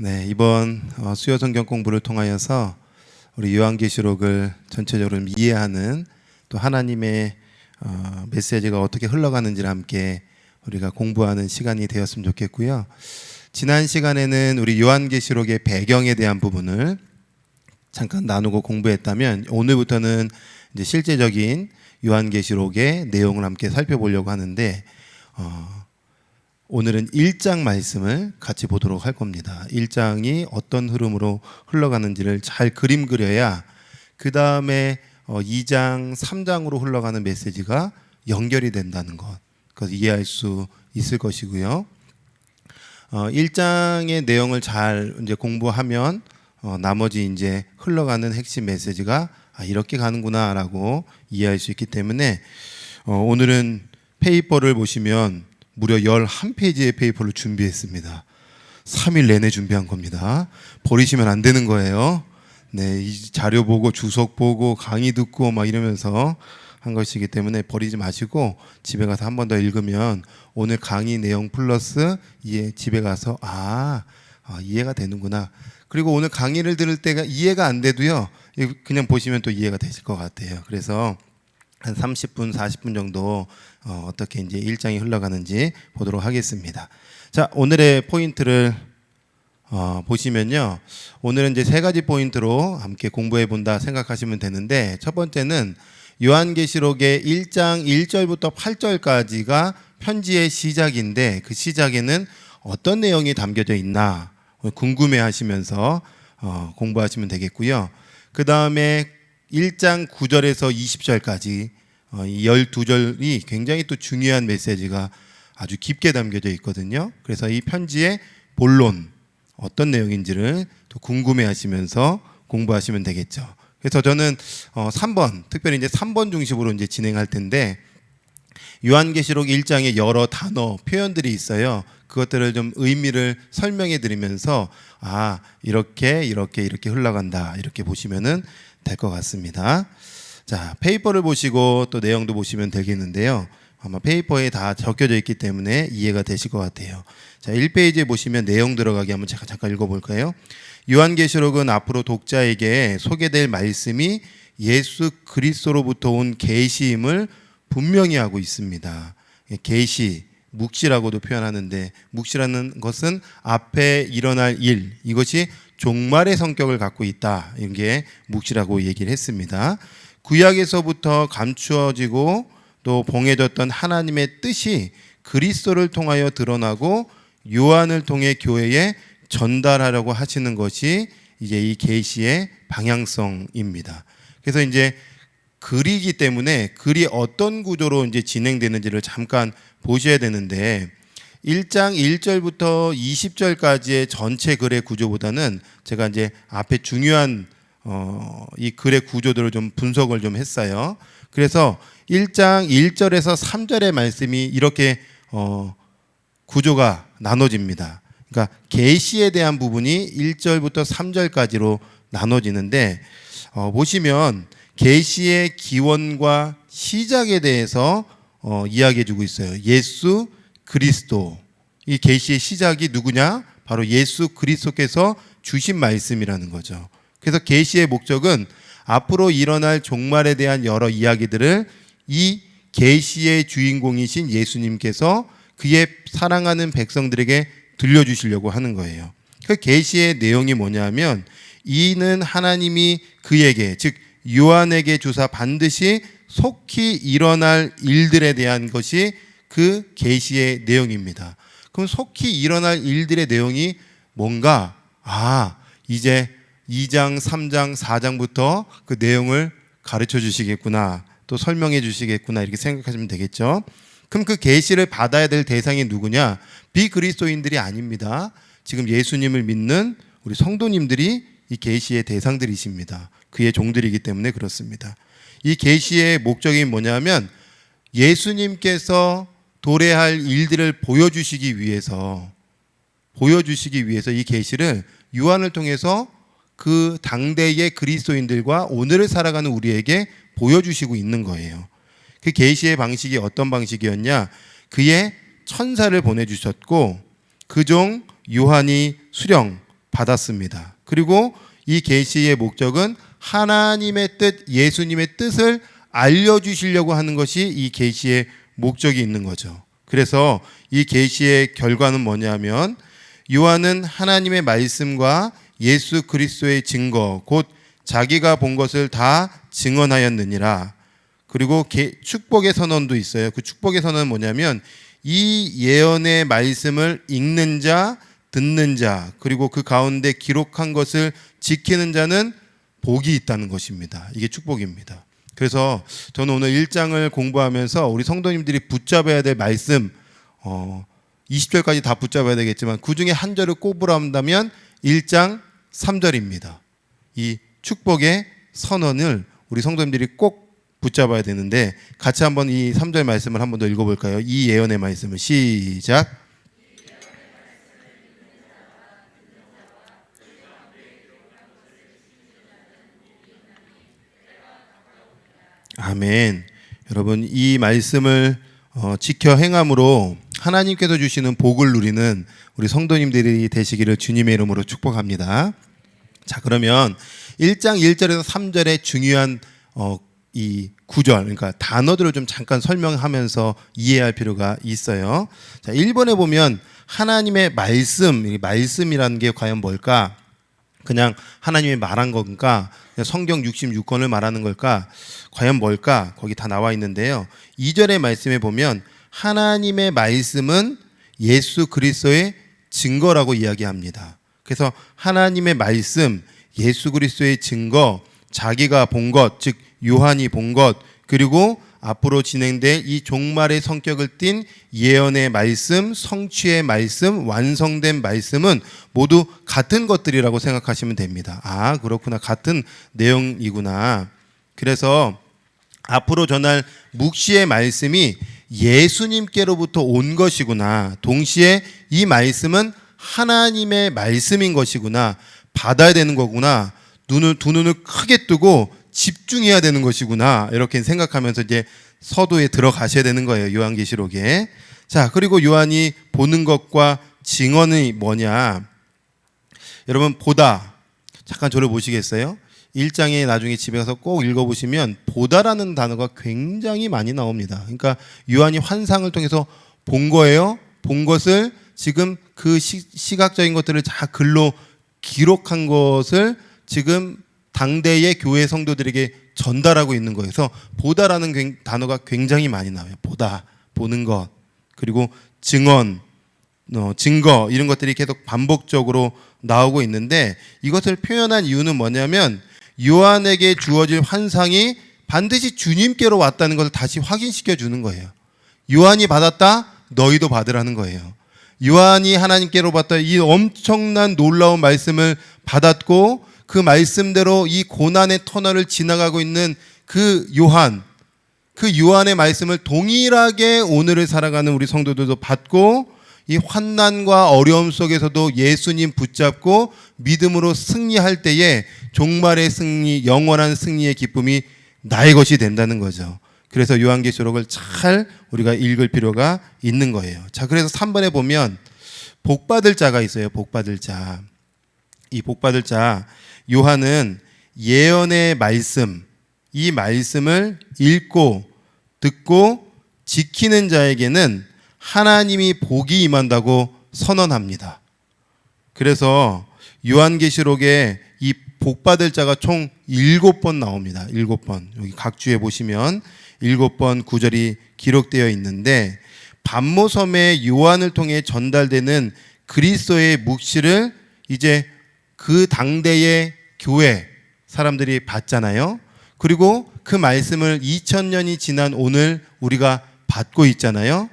네, 이번 수요 성경 공부를 통하여서 우리 요한계시록을 전체적으로 이해하는 또 하나님의 메시지가 어떻게 흘러가는지를 함께 우리가 공부하는 시간이 되었으면 좋겠고요. 지난 시간에는 우리 요한계시록의 배경에 대한 부분을 잠깐 나누고 공부했다면 오늘부터는 이제 실제적인 요한계시록의 내용을 함께 살펴보려고 하는데 오늘은 1장 말씀을 같이 보도록 할 겁니다. 1장이 어떤 흐름으로 흘러가는지를 잘 그림 그려야 그 다음에 2장, 3장으로 흘러가는 메시지가 연결이 된다는 것, 그것을 이해할 수 있을 것이고요. 1장의 내용을 잘 이제 공부하면 나머지 이제 흘러가는 핵심 메시지가 이렇게 가는구나라고 이해할 수 있기 때문에 오늘은 페이퍼를 보시면 무려 11페이지의 페이퍼를 준비했습니다. 3일 내내 준비한 겁니다. 버리시면 안 되는 거예요. 네, 이 자료 보고 주석 보고 강의 듣고 막 이러면서 한 것이기 때문에 버리지 마시고 집에 가서 한 번 더 읽으면 오늘 강의 내용 플러스 집에 가서 이해가 되는구나. 그리고 오늘 강의를 들을 때가 이해가 안 돼도요, 그냥 보시면 또 이해가 되실 것 같아요. 그래서 한 30분, 40분 정도 어떻게 이제 1장이 흘러가는지 보도록 하겠습니다. 자, 오늘의 포인트를 보시면요. 오늘은 이제 세 가지 포인트로 함께 공부해 본다 생각하시면 되는데, 첫 번째는 요한계시록의 1장 1절부터 8절까지가 편지의 시작인데 그 시작에는 어떤 내용이 담겨져 있나 궁금해 하시면서 공부하시면 되겠고요. 그 다음에 1장 9절에서 20절까지 이 12절이 굉장히 또 중요한 메시지가 아주 깊게 담겨져 있거든요. 그래서 이 편지의 본론 어떤 내용인지를 또 궁금해 하시면서 공부하시면 되겠죠. 그래서 저는 3번, 특별히 이제 3번 중심으로 이제 진행할 텐데, 요한계시록 1장에 여러 단어, 표현들이 있어요. 그것들을 좀 의미를 설명해 드리면서 이렇게 흘러간다, 이렇게 보시면은 될 것 같습니다. 자, 페이퍼를 보시고 또 내용도 보시면 되겠는데요. 아마 페이퍼에 다 적혀져 있기 때문에 이해가 되실 것 같아요. 자, 1페이지에 보시면 내용 들어가게 한번 제가 잠깐 읽어볼까요? 요한계시록은 앞으로 독자에게 소개될 말씀이 예수 그리스도로부터 온 계시임을 분명히 하고 있습니다. 계시, 묵시라고도 표현하는데, 묵시라는 것은 앞에 일어날 일, 이것이 종말의 성격을 갖고 있다, 이게 묵시라고 얘기를 했습니다. 구약에서부터 감추어지고 또 봉해졌던 하나님의 뜻이 그리스도를 통하여 드러나고 요한을 통해 교회에 전달하려고 하시는 것이 이제 이 계시의 방향성입니다. 그래서 이제 글이기 때문에 글이 어떤 구조로 이제 진행되는지를 잠깐 보셔야 되는데, 1장 1절부터 20절까지의 전체 글의 구조보다는 제가 이제 앞에 중요한 이 글의 구조들을 좀 분석을 좀 했어요. 그래서 1장 1절에서 3절의 말씀이 이렇게 구조가 나눠집니다. 그러니까 계시에 대한 부분이 1절부터 3절까지로 나눠지는데, 보시면 계시의 기원과 시작에 대해서 이야기해 주고 있어요. 예수 그리스도, 이 계시의 시작이 누구냐? 바로 예수 그리스도께서 주신 말씀이라는 거죠. 그래서 계시의 목적은 앞으로 일어날 종말에 대한 여러 이야기들을 이 계시의 주인공이신 예수님께서 그의 사랑하는 백성들에게 들려주시려고 하는 거예요. 그 계시의 내용이 뭐냐면, 이는 하나님이 그에게, 즉 요한에게 주사 반드시 속히 일어날 일들에 대한 것이 그 계시의 내용입니다. 그럼 속히 일어날 일들의 내용이 뭔가? 이제 2장, 3장, 4장부터 그 내용을 가르쳐 주시겠구나, 또 설명해 주시겠구나, 이렇게 생각하시면 되겠죠. 그럼 그 계시를 받아야 될 대상이 누구냐? 비그리스도인들이 아닙니다. 지금 예수님을 믿는 우리 성도님들이 이 계시의 대상들이십니다. 그의 종들이기 때문에 그렇습니다. 이 계시의 목적이 뭐냐면, 예수님께서 도래할 일들을 보여주시기 위해서 이 계시를 요한을 통해서 그 당대의 그리스도인들과 오늘을 살아가는 우리에게 보여주시고 있는 거예요. 그 계시의 방식이 어떤 방식이었냐? 그의 천사를 보내주셨고 그 종 요한이 수령 받았습니다. 그리고 이 계시의 목적은 하나님의 뜻, 예수님의 뜻을 알려주시려고 하는 것이 이 계시의 목적이 있는 거죠. 그래서 이 계시의 결과는 뭐냐면 요한은 하나님의 말씀과 예수 그리스도의 증거, 곧 자기가 본 것을 다 증언하였느니라. 그리고 축복의 선언도 있어요. 그 축복의 선언은 뭐냐면 이 예언의 말씀을 읽는 자, 듣는 자, 그리고 그 가운데 기록한 것을 지키는 자는 복이 있다는 것입니다. 이게 축복입니다. 그래서 저는 오늘 1장을 공부하면서 우리 성도님들이 붙잡아야 될 말씀 20절까지 다 붙잡아야 되겠지만 그 중에 한 절을 꼽으라면 1장 3절입니다. 이 축복의 선언을 우리 성도님들이 꼭 붙잡아야 되는데 같이 한번 이 3절 말씀을 한 번 더 읽어볼까요? 이 예언의 말씀을 시작. 아멘. 여러분 이 말씀을 지켜 행함으로 하나님께서 주시는 복을 누리는 우리 성도님들이 되시기를 주님의 이름으로 축복합니다. 자, 그러면 1장 1절에서 3절의 중요한 이 구절, 그러니까 단어들을 좀 잠깐 설명하면서 이해할 필요가 있어요. 자, 1번에 보면 하나님의 말씀, 말씀이라는 게 과연 뭘까? 그냥 하나님이 말한 건가? 성경 66권을 말하는 걸까? 과연 뭘까? 거기 다 나와 있는데요. 2절의 말씀에 보면 하나님의 말씀은 예수 그리스도의 증거라고 이야기합니다. 그래서 하나님의 말씀, 예수 그리스도의 증거, 자기가 본 것, 즉 요한이 본 것, 그리고 앞으로 진행될 이 종말의 성격을 띤 예언의 말씀, 성취의 말씀, 완성된 말씀은 모두 같은 것들이라고 생각하시면 됩니다. 아, 그렇구나. 같은 내용이구나. 그래서 앞으로 전할 묵시의 말씀이 예수님께로부터 온 것이구나. 동시에 이 말씀은 하나님의 말씀인 것이구나. 받아야 되는 거구나. 두 눈을 크게 뜨고 집중해야 되는 것이구나. 이렇게 생각하면서 이제 서도에 들어가셔야 되는 거예요. 요한계시록에. 자, 그리고 요한이 보는 것과 증언이 뭐냐. 여러분 보다. 잠깐 저를 보시겠어요? 1장에 나중에 집에 가서 꼭 읽어보시면 보다라는 단어가 굉장히 많이 나옵니다. 그러니까 요한이 환상을 통해서 본 거예요. 본 것을 지금 그 시각적인 것들을 다 글로 기록한 것을 지금 당대의 교회 성도들에게 전달하고 있는 거예요. 그래서 보다라는 단어가 굉장히 많이 나와요. 보다, 보는 것, 그리고 증언, 증거 이런 것들이 계속 반복적으로 나오고 있는데 이것을 표현한 이유는 뭐냐면 요한에게 주어질 환상이 반드시 주님께로 왔다는 것을 다시 확인시켜 주는 거예요. 요한이 받았다, 너희도 받으라는 거예요. 요한이 하나님께로 받다 이 엄청난 놀라운 말씀을 받았고 그 말씀대로 이 고난의 터널을 지나가고 있는 그 요한의 말씀을 동일하게 오늘을 살아가는 우리 성도들도 받고 이 환난과 어려움 속에서도 예수님 붙잡고 믿음으로 승리할 때에 종말의 승리, 영원한 승리의 기쁨이 나의 것이 된다는 거죠. 그래서 요한계시록을 잘 우리가 읽을 필요가 있는 거예요. 자, 그래서 3번에 보면 복받을 자가 있어요. 복받을 자. 이 복받을 자, 요한은 예언의 말씀, 이 말씀을 읽고 듣고 지키는 자에게는 하나님이 복이 임한다고 선언합니다. 그래서 요한계시록에 이 복받을 자가 총 7번 나옵니다. 7번. 여기 각주에 보시면 7번 구절이 기록되어 있는데 반모섬의 요한을 통해 전달되는 그리스도의 묵시를 이제 그 당대의 교회 사람들이 받잖아요. 그리고 그 말씀을 2000년이 지난 오늘 우리가 받고 있잖아요.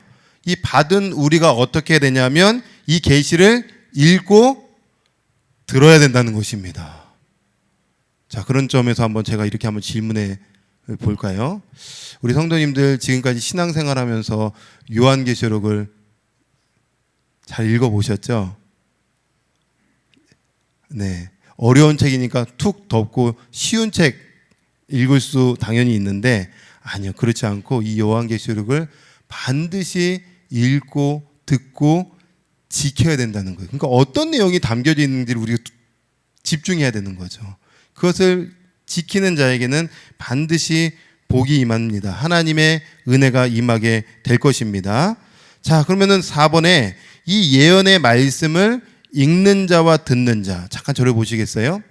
이 받은 우리가 어떻게 해야 되냐면 이 계시를 읽고 들어야 된다는 것입니다. 자, 그런 점에서 한번 제가 이렇게 한번 질문해 볼까요? 우리 성도님들 지금까지 신앙생활하면서 요한계시록을 잘 읽어보셨죠? 네, 어려운 책이니까 툭 덮고 쉬운 책 읽을 수 당연히 있는데 아니요, 그렇지 않고 이 요한계시록을 반드시 읽고 듣고 지켜야 된다는 거예요. 그러니까 어떤 내용이 담겨져 있는지를 우리가 집중해야 되는 거죠. 그것을 지키는 자에게는 반드시 복이 임합니다. 하나님의 은혜가 임하게 될 것입니다. 자, 그러면은 4번에 이 예언의 말씀을 읽는 자와 듣는 자, 잠깐 저를 보시겠어요?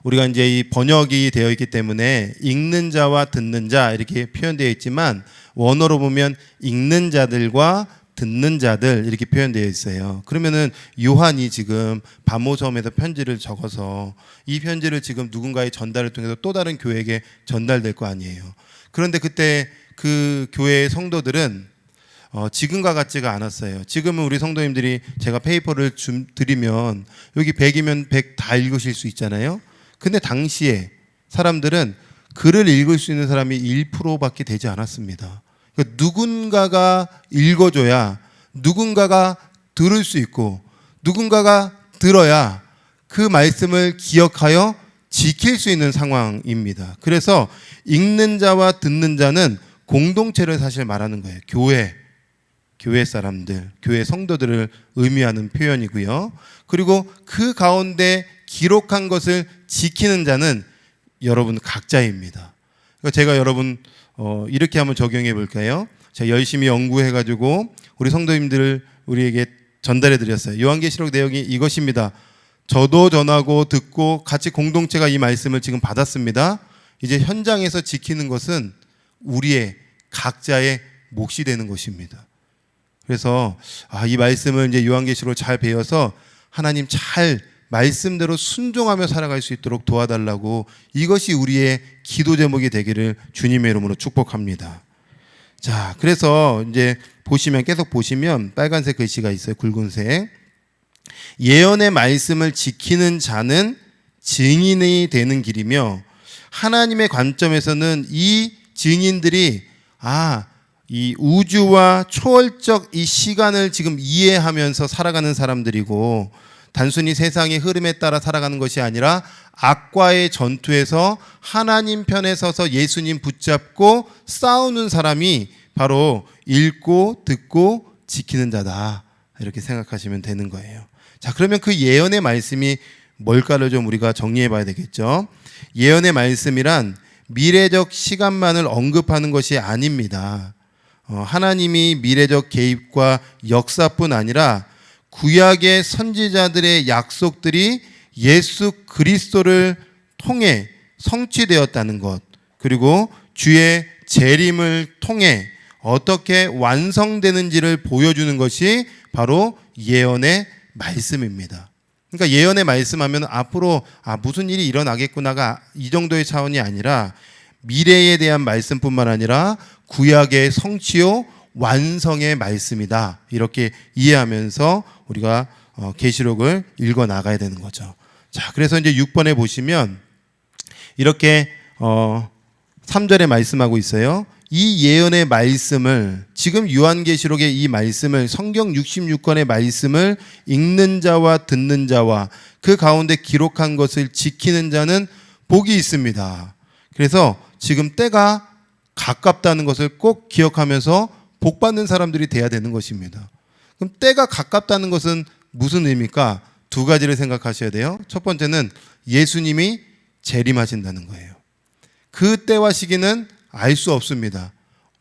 우리가 이제 이 번역이 되어 있기 때문에 읽는 자와 듣는 자 이렇게 표현되어 있지만 원어로 보면 읽는 자들과 듣는 자들 이렇게 표현되어 있어요. 그러면은 요한이 지금 바모섬에서 편지를 적어서 이 편지를 지금 누군가의 전달을 통해서 또 다른 교회에게 전달될 거 아니에요. 그런데 그때 그 교회의 성도들은 지금과 같지가 않았어요. 지금은 우리 성도님들이 제가 페이퍼를 드리면 여기 100이면 100 다 읽으실 수 있잖아요. 근데 당시에 사람들은 글을 읽을 수 있는 사람이 1%밖에 되지 않았습니다. 그러니까 누군가가 읽어줘야 누군가가 들을 수 있고 누군가가 들어야 그 말씀을 기억하여 지킬 수 있는 상황입니다. 그래서 읽는 자와 듣는 자는 공동체를 사실 말하는 거예요. 교회 사람들, 교회 성도들을 의미하는 표현이고요. 그리고 그 가운데 기록한 것을 지키는 자는 여러분 각자입니다. 그러니까 제가 여러분 이렇게 한번 적용해 볼까요? 제가 열심히 연구해가지고 우리 성도님들을 우리에게 전달해 드렸어요. 요한계시록 내용이 이것입니다. 저도 전하고 듣고 같이 공동체가 이 말씀을 지금 받았습니다. 이제 현장에서 지키는 것은 우리의 각자의 몫이 되는 것입니다. 그래서 이 말씀을 이제 요한계시록을 잘 배워서 하나님 잘 말씀대로 순종하며 살아갈 수 있도록 도와달라고 이것이 우리의 기도 제목이 되기를 주님의 이름으로 축복합니다. 자, 그래서 이제 계속 보시면 빨간색 글씨가 있어요. 굵은색. 예언의 말씀을 지키는 자는 증인이 되는 길이며 하나님의 관점에서는 이 증인들이 이 우주와 초월적 이 시간을 지금 이해하면서 살아가는 사람들이고 단순히 세상의 흐름에 따라 살아가는 것이 아니라 악과의 전투에서 하나님 편에 서서 예수님 붙잡고 싸우는 사람이 바로 읽고 듣고 지키는 자다. 이렇게 생각하시면 되는 거예요. 자, 그러면 그 예언의 말씀이 뭘까를 좀 우리가 정리해 봐야 되겠죠. 예언의 말씀이란 미래적 시간만을 언급하는 것이 아닙니다. 하나님이 미래적 개입과 역사뿐 아니라 구약의 선지자들의 약속들이 예수 그리스도를 통해 성취되었다는 것, 그리고 주의 재림을 통해 어떻게 완성되는지를 보여주는 것이 바로 예언의 말씀입니다. 그러니까 예언의 말씀하면 앞으로 무슨 일이 일어나겠구나가 이 정도의 차원이 아니라 미래에 대한 말씀뿐만 아니라 구약의 성취요 완성의 말씀이다. 이렇게 이해하면서 우리가 계시록을 읽어 나가야 되는 거죠. 자, 그래서 이제 6번에 보시면 이렇게 3절에 말씀하고 있어요. 이 예언의 말씀을 지금 요한계시록의 이 말씀을 성경 66권의 말씀을 읽는 자와 듣는 자와 그 가운데 기록한 것을 지키는 자는 복이 있습니다. 그래서 지금 때가 가깝다는 것을 꼭 기억하면서 복 받는 사람들이 돼야 되는 것입니다. 그럼 때가 가깝다는 것은 무슨 의미입니까? 두 가지를 생각하셔야 돼요. 첫 번째는 예수님이 재림하신다는 거예요. 그 때와 시기는 알 수 없습니다.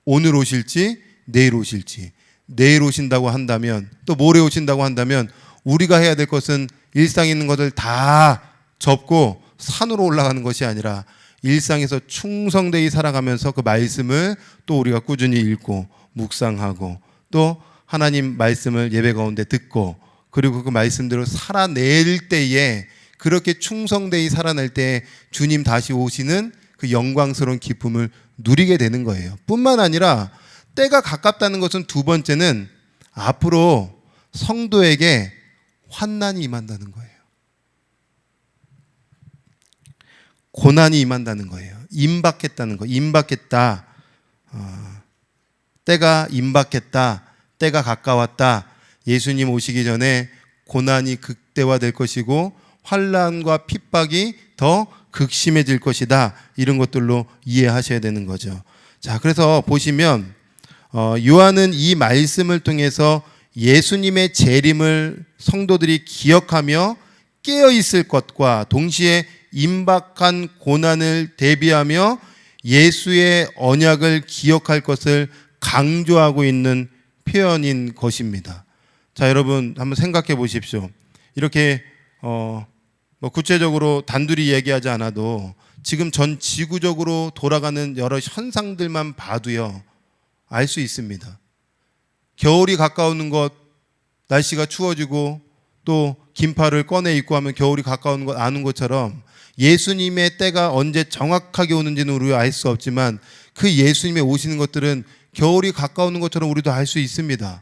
오늘 오실지 내일 오실지. 내일 오신다고 한다면 또 모레 오신다고 한다면 우리가 해야 될 것은 일상에 있는 것을 다 접고 산으로 올라가는 것이 아니라 일상에서 충성되이 살아가면서 그 말씀을 또 우리가 꾸준히 읽고 묵상하고 또 하나님 말씀을 예배 가운데 듣고 그리고 그 말씀대로 살아낼 때에 그렇게 충성되이 살아낼 때 주님 다시 오시는 그 영광스러운 기쁨을 누리게 되는 거예요. 뿐만 아니라 때가 가깝다는 것은 두 번째는 앞으로 성도에게 환난이 임한다는 거예요. 고난이 임한다는 거예요. 임박했다는 거. 임박했다. 때가 임박했다. 때가 가까웠다. 예수님 오시기 전에 고난이 극대화될 것이고 환난과 핍박이 더 극심해질 것이다. 이런 것들로 이해하셔야 되는 거죠. 자, 그래서 보시면 요한은 이 말씀을 통해서 예수님의 재림을 성도들이 기억하며 깨어 있을 것과 동시에 임박한 고난을 대비하며 예수의 언약을 기억할 것을 강조하고 있는 표현인 것입니다. 자, 여러분 한번 생각해 보십시오. 이렇게 뭐 구체적으로 단둘이 얘기하지 않아도 지금 전 지구적으로 돌아가는 여러 현상들만 봐도요, 알 수 있습니다. 겨울이 가까우는 것, 날씨가 추워지고 또 긴팔을 꺼내 입고 하면 겨울이 가까우는 것 아는 것처럼 예수님의 때가 언제 정확하게 오는지는 우리가 알 수 없지만 그 예수님의 오시는 것들은 겨울이 가까우는 것처럼 우리도 알 수 있습니다.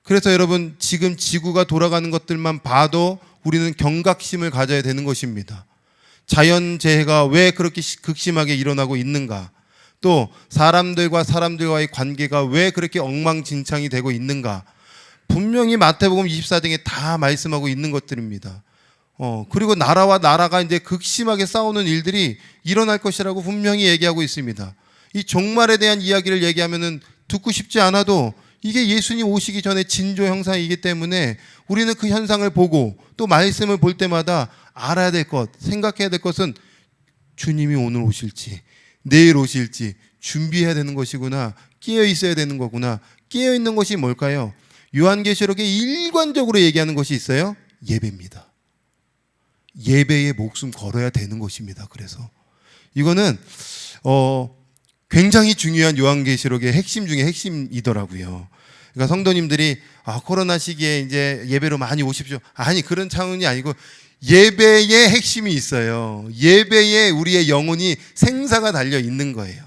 그래서 여러분, 지금 지구가 돌아가는 것들만 봐도 우리는 경각심을 가져야 되는 것입니다. 자연재해가 왜 그렇게 극심하게 일어나고 있는가? 또 사람들과 사람들과의 관계가 왜 그렇게 엉망진창이 되고 있는가? 분명히 마태복음 24장에 다 말씀하고 있는 것들입니다. 그리고 나라와 나라가 이제 극심하게 싸우는 일들이 일어날 것이라고 분명히 얘기하고 있습니다. 이 종말에 대한 이야기를 얘기하면은 듣고 싶지 않아도 이게 예수님 오시기 전에 진조 형상이기 때문에 우리는 그 현상을 보고 또 말씀을 볼 때마다 알아야 될 것, 생각해야 될 것은 주님이 오늘 오실지 내일 오실지 준비해야 되는 것이구나, 깨어 있어야 되는 거구나. 깨어 있는 것이 뭘까요? 요한계시록에 일관적으로 얘기하는 것이 있어요. 예배입니다. 예배에 목숨 걸어야 되는 것입니다. 그래서 이거는 굉장히 중요한 요한계시록의 핵심 중에 핵심이더라고요. 그러니까 성도님들이 코로나 시기에 이제 예배로 많이 오십시오. 아니, 그런 차원이 아니고 예배의 핵심이 있어요. 예배에 우리의 영혼이 생사가 달려 있는 거예요.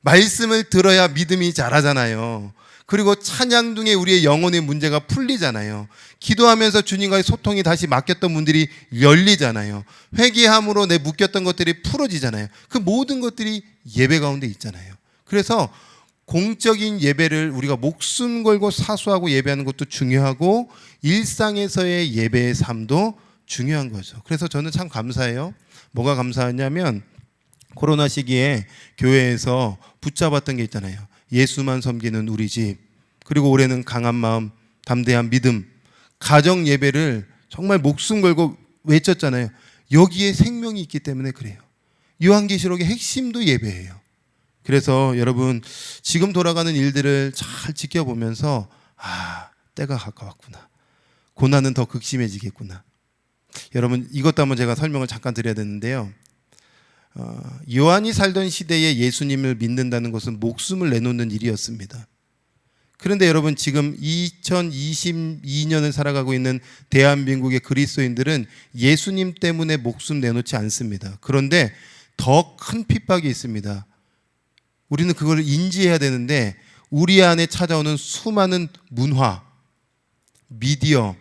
말씀을 들어야 믿음이 자라잖아요. 그리고 찬양 중에 우리의 영혼의 문제가 풀리잖아요. 기도하면서 주님과의 소통이 다시 막혔던 문들이 열리잖아요. 회개함으로 내 묶였던 것들이 풀어지잖아요. 그 모든 것들이 예배 가운데 있잖아요. 그래서 공적인 예배를 우리가 목숨 걸고 사수하고 예배하는 것도 중요하고 일상에서의 예배의 삶도 중요한 거죠. 그래서 저는 참 감사해요. 뭐가 감사하냐면 코로나 시기에 교회에서 붙잡았던 게 있잖아요. 예수만 섬기는 우리 집, 그리고 올해는 강한 마음, 담대한 믿음, 가정 예배를 정말 목숨 걸고 외쳤잖아요. 여기에 생명이 있기 때문에 그래요. 요한계시록의 핵심도 예배예요. 그래서 여러분, 지금 돌아가는 일들을 잘 지켜보면서 때가 가까웠구나, 고난은 더 극심해지겠구나. 여러분, 이것도 한번 제가 설명을 잠깐 드려야 되는데요. 요한이 살던 시대에 예수님을 믿는다는 것은 목숨을 내놓는 일이었습니다. 그런데 여러분, 지금 2022년을 살아가고 있는 대한민국의 그리스도인들은 예수님 때문에 목숨 내놓지 않습니다. 그런데 더 큰 핍박이 있습니다. 우리는 그걸 인지해야 되는데 우리 안에 찾아오는 수많은 문화, 미디어,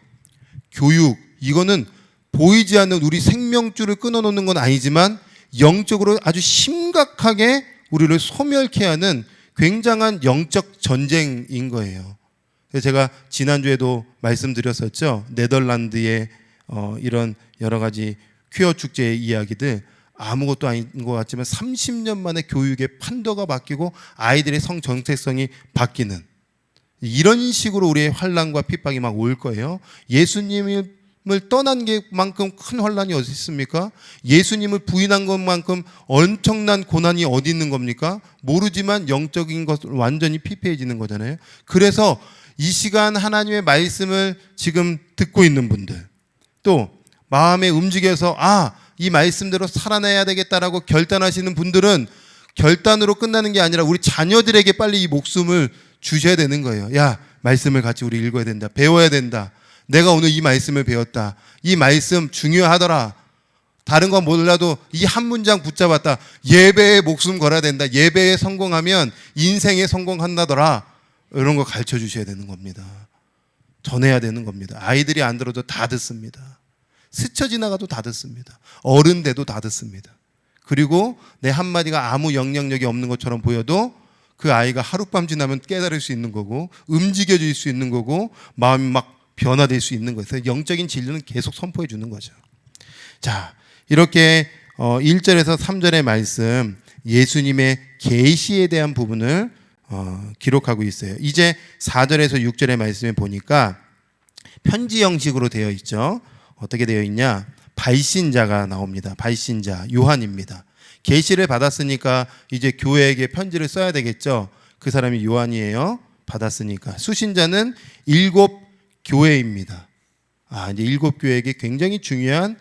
교육, 이거는 보이지 않는 우리 생명줄을 끊어놓는 건 아니지만 영적으로 아주 심각하게 우리를 소멸케 하는 굉장한 영적 전쟁인 거예요. 그래서 제가 지난주에도 말씀드렸었죠. 네덜란드의 이런 여러 가지 퀴어 축제의 이야기들, 아무것도 아닌 것 같지만 30년 만에 교육의 판도가 바뀌고 아이들의 성 정체성이 바뀌는 이런 식으로 우리의 환난과 핍박이 막 올 거예요. 예수님을 떠난 게만큼 큰 환난이 어디 있습니까? 예수님을 부인한 것만큼 엄청난 고난이 어디 있는 겁니까? 모르지만 영적인 것은 완전히 피폐해지는 거잖아요. 그래서 이 시간 하나님의 말씀을 지금 듣고 있는 분들, 또 마음에 움직여서 이 말씀대로 살아내야 되겠다라고 결단하시는 분들은 결단으로 끝나는 게 아니라 우리 자녀들에게 빨리 이 목숨을 주셔야 되는 거예요. 야, 말씀을 같이 우리 읽어야 된다, 배워야 된다. 내가 오늘 이 말씀을 배웠다. 이 말씀 중요하더라. 다른 건 몰라도 이 한 문장 붙잡았다. 예배에 목숨 걸어야 된다. 예배에 성공하면 인생에 성공한다더라. 이런 거 가르쳐 주셔야 되는 겁니다. 전해야 되는 겁니다. 아이들이 안 들어도 다 듣습니다. 스쳐 지나가도 다 듣습니다. 어른 돼도 다 듣습니다. 그리고 내 한마디가 아무 영향력이 없는 것처럼 보여도 그 아이가 하룻밤 지나면 깨달을 수 있는 거고 움직여질 수 있는 거고 마음이 막 변화될 수 있는 거예요. 영적인 진리는 계속 선포해 주는 거죠. 자, 이렇게 1절에서 3절의 말씀, 예수님의 계시에 대한 부분을 기록하고 있어요. 이제 4절에서 6절의 말씀에 보니까 편지 형식으로 되어 있죠. 어떻게 되어 있냐? 발신자가 나옵니다. 발신자 요한입니다. 계시를 받았으니까 이제 교회에게 편지를 써야 되겠죠. 그 사람이 요한이에요. 받았으니까. 수신자는 7 교회입니다. 이제 7 교회에게 굉장히 중요한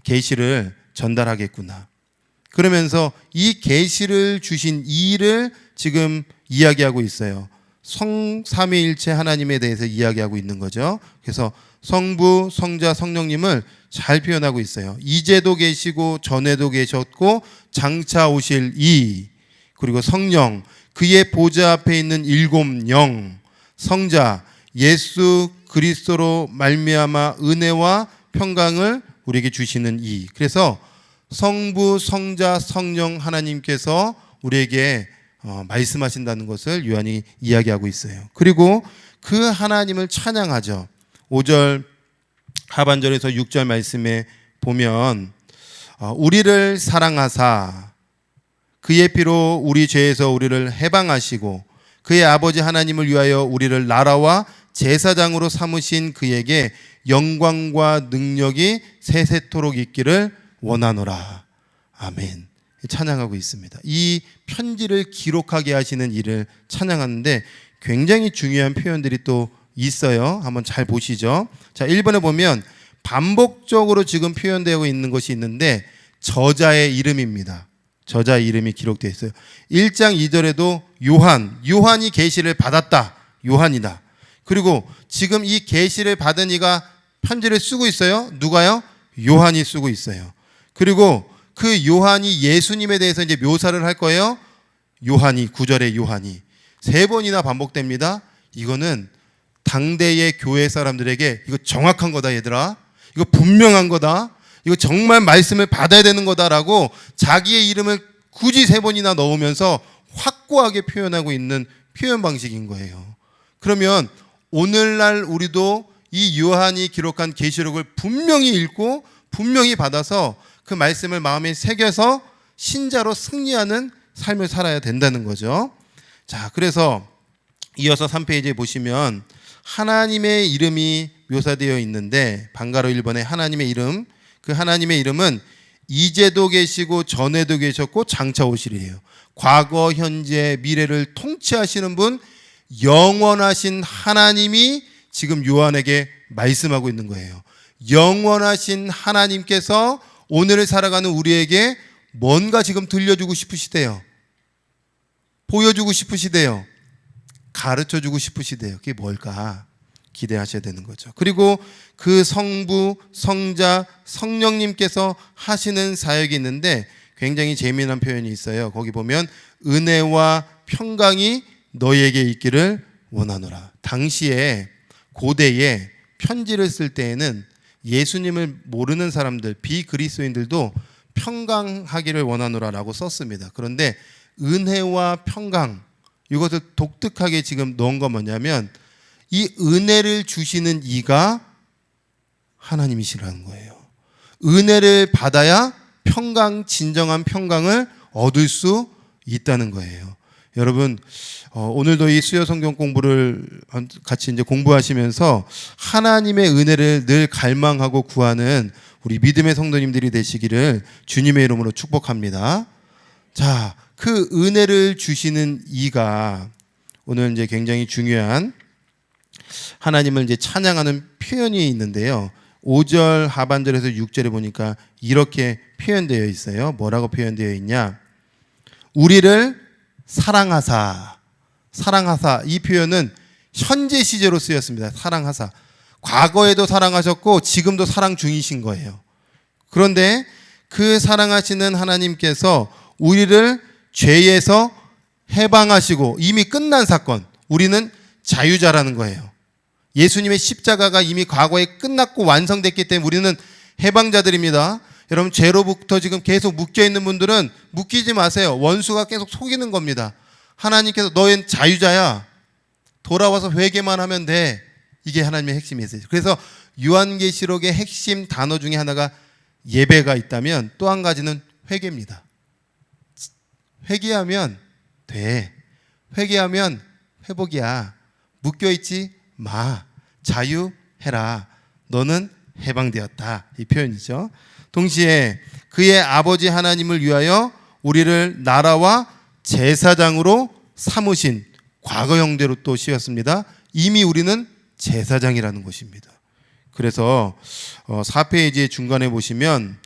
계시를 전달하겠구나. 그러면서 이 계시를 주신 이를 지금 이야기하고 있어요. 삼위일체 하나님에 대해서 이야기하고 있는 거죠. 그래서 성부, 성자, 성령님을 잘 표현하고 있어요. 이제도 계시고 전에도 계셨고 장차 오실 이, 그리고 성령, 그의 보좌 앞에 있는 7 영, 성자 예수 그리스도로 말미암아 은혜와 평강을 우리에게 주시는 이. 그래서 성부, 성자, 성령 하나님께서 우리에게 말씀하신다는 것을 요한이 이야기하고 있어요. 그리고 그 하나님을 찬양하죠. 5절 하반절에서 6절 말씀에 보면 우리를 사랑하사 그의 피로 우리 죄에서 우리를 해방하시고 그의 아버지 하나님을 위하여 우리를 나라와 제사장으로 삼으신 그에게 영광과 능력이 세세토록 있기를 원하노라. 아멘. 찬양하고 있습니다. 이 편지를 기록하게 하시는 이를 찬양하는데 굉장히 중요한 표현들이 또 있어요. 한번 잘 보시죠. 자, 1번에 보면 반복적으로 지금 표현되고 있는 것이 있는데 저자의 이름입니다. 저자의 이름이 기록되어 있어요. 1장 2절에도 요한이 계시를 받았다. 요한이다. 그리고 지금 이 계시를 받은 이가 편지를 쓰고 있어요. 누가요? 요한이 쓰고 있어요. 그리고 그 요한이 예수님에 대해서 이제 묘사를 할 거예요. 요한이, 9절에 요한이 3번이나 반복됩니다. 이거는 당대의 교회 사람들에게 이거 정확한 거다 얘들아, 이거 분명한 거다, 이거 정말 말씀을 받아야 되는 거다라고 자기의 이름을 굳이 3번이나 넣으면서 확고하게 표현하고 있는 표현 방식인 거예요. 그러면 오늘날 우리도 이 요한이 기록한 계시록을 분명히 읽고 분명히 받아서 그 말씀을 마음에 새겨서 신자로 승리하는 삶을 살아야 된다는 거죠. 자, 그래서 이어서 3페이지에 보시면 하나님의 이름이 묘사되어 있는데 방가로 1번에 하나님의 이름, 그 하나님의 이름은 이제도 계시고 전에도 계셨고 장차 오시리에요. 과거, 현재, 미래를 통치하시는 분, 영원하신 하나님이 지금 요한에게 말씀하고 있는 거예요. 영원하신 하나님께서 오늘을 살아가는 우리에게 뭔가 지금 들려주고 싶으시대요. 보여주고 싶으시대요. 가르쳐주고 싶으시대요. 그게 뭘까? 기대하셔야 되는 거죠. 그리고 그 성부, 성자, 성령님께서 하시는 사역이 있는데 굉장히 재미난 표현이 있어요. 거기 보면 은혜와 평강이 너희에게 있기를 원하노라. 당시에 고대에 편지를 쓸 때에는 예수님을 모르는 사람들, 비그리스도인들도 평강하기를 원하노라라고 썼습니다. 그런데 은혜와 평강, 이것을 독특하게 지금 넣은 건 뭐냐면 이 은혜를 주시는 이가 하나님이시라는 거예요. 은혜를 받아야 평강, 진정한 평강을 얻을 수 있다는 거예요. 여러분, 오늘도 이 수요 성경 공부를 같이 이제 공부하시면서 하나님의 은혜를 늘 갈망하고 구하는 우리 믿음의 성도님들이 되시기를 주님의 이름으로 축복합니다. 자, 그 은혜를 주시는 이가 오늘 이제 굉장히 중요한 하나님을 이제 찬양하는 표현이 있는데요. 5절 하반절에서 6절에 보니까 이렇게 표현되어 있어요. 뭐라고 표현되어 있냐? 우리를 사랑하사. 이 표현은 현재 시제로 쓰였습니다. 사랑하사. 과거에도 사랑하셨고 지금도 사랑 중이신 거예요. 그런데 그 사랑하시는 하나님께서 우리를 죄에서 해방하시고 이미 끝난 사건, 우리는 자유자라는 거예요. 예수님의 십자가가 이미 과거에 끝났고 완성됐기 때문에 우리는 해방자들입니다. 여러분, 죄로부터 지금 계속 묶여있는 분들은 묶이지 마세요. 원수가 계속 속이는 겁니다. 하나님께서 너희는 자유자야, 돌아와서 회개만 하면 돼. 이게 하나님의 핵심 메시지. 그래서 요한계시록의 핵심 단어 중에 하나가 예배가 있다면 또 한 가지는 회개입니다. 회개하면 돼. 회개하면 회복이야. 묶여있지 마. 자유 해라. 너는 해방되었다. 이 표현이죠. 동시에 그의 아버지 하나님을 위하여 우리를 나라와 제사장으로 삼으신 과거형대로 또 씌웠습니다. 이미 우리는 제사장이라는 것입니다. 그래서 4페이지 중간에 보시면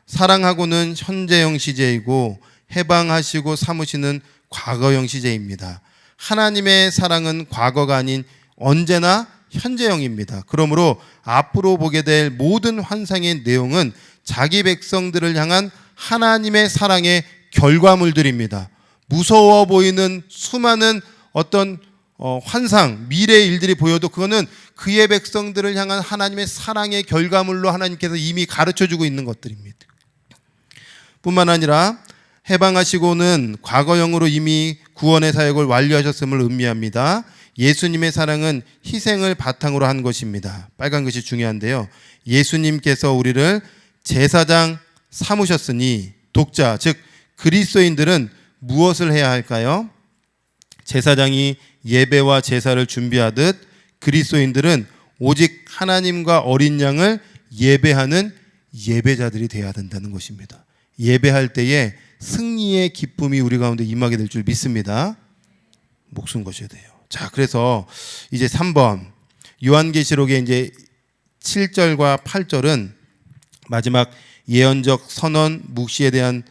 사랑하고는 현재형 시제이고 해방하시고 삼으시는 과거형 시제입니다. 하나님의 사랑은 과거가 아닌 언제나 현재형입니다. 그러므로 앞으로 보게 될 모든 환상의 내용은 자기 백성들을 향한 하나님의 사랑의 결과물들입니다. 무서워 보이는 수많은 어떤 환상, 미래의 일들이 보여도 그거는 그의 백성들을 향한 하나님의 사랑의 결과물로 하나님께서 이미 가르쳐주고 있는 것들입니다. 뿐만 아니라 해방하시고는 과거형으로 이미 구원의 사역을 완료하셨음을 의미합니다. 예수님의 사랑은 희생을 바탕으로 한 것입니다. 빨간 것이 중요한데요. 예수님께서 우리를 제사장 삼으셨으니 독자, 즉 그리스도인들은 무엇을 해야 할까요? 제사장이 예배와 제사를 준비하듯 그리스도인들은 오직 하나님과 어린 양을 예배하는 예배자들이 되어야 된다는 것입니다. 예배할 때에 승리의 기쁨이 우리 가운데 임하게 될 줄 믿습니다. 목숨 거셔야 돼요. 자, 그래서 이제 3번 요한계시록의 이제 7절과 8절은 마지막 예언적 선언 묵시에 대한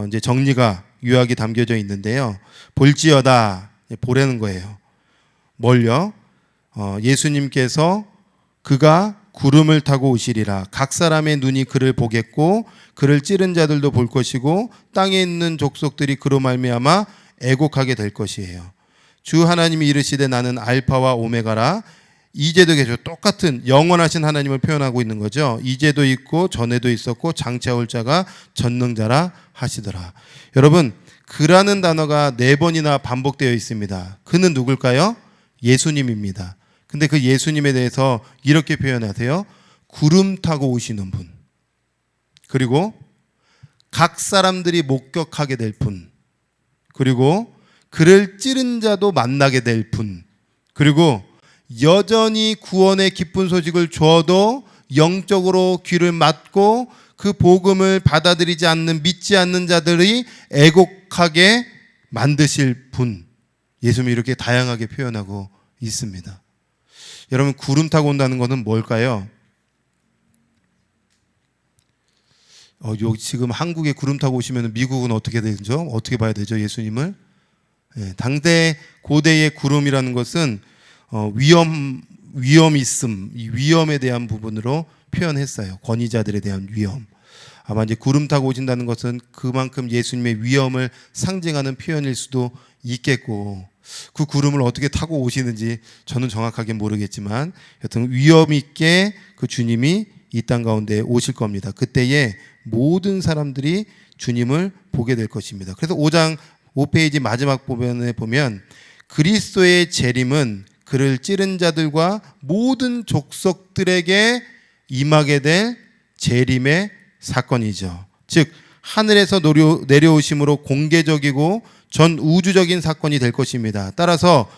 이제 정리가 요약이 담겨져 있는데요. 볼지어다, 보라는 거예요. 뭘요? 예수님께서 그가 구름을 타고 오시리라. 각 사람의 눈이 그를 보겠고 그를 찌른 자들도 볼 것이고 땅에 있는 족속들이 그로 말미암아 애곡하게 될 것이에요. 주 하나님이 이르시되 나는 알파와 오메가라. 이제도 계셔. 똑같은 영원하신 하나님을 표현하고 있는 거죠. 이제도 있고 전에도 있었고 장차 올 자가 전능자라 하시더라. 여러분, 그라는 단어가 4번이나 반복되어 있습니다. 그는 누굴까요? 예수님입니다. 근데 그 예수님에 대해서 이렇게 표현하세요. 구름 타고 오시는 분, 그리고 각 사람들이 목격하게 될 분, 그리고 그를 찌른 자도 만나게 될 분, 그리고 여전히 구원의 기쁜 소식을 줘도 영적으로 귀를 막고 그 복음을 받아들이지 않는, 믿지 않는 자들이 애곡하게 만드실 분. 예수님이 이렇게 다양하게 표현하고 있습니다. 여러분, 구름 타고 온다는 것은 뭘까요? 지금 한국에 구름 타고 오시면 미국은 어떻게 되죠? 어떻게 봐야 되죠, 예수님을? 당대 고대의 구름이라는 것은 위험있음, 이 위험에 대한 부분으로 표현했어요. 권위자들에 대한 위험. 아마 이제 구름 타고 오신다는 것은 그만큼 예수님의 위험을 상징하는 표현일 수도 있겠고, 그 구름을 어떻게 타고 오시는지 저는 정확하게 모르겠지만 여튼 위험 있게 그 주님이 이 땅 가운데 오실 겁니다. 그때에 모든 사람들이 주님을 보게 될 것입니다. 그래서 5페이지 마지막 부분에 보면 그리스도의 재림은 그를 찌른 자들과 모든 족속들에게 임하게 될 재림의 사건이죠. 즉 하늘에서 내려오심으로 공개적이고 전 우주적인 사건이 될 것입니다. 따라서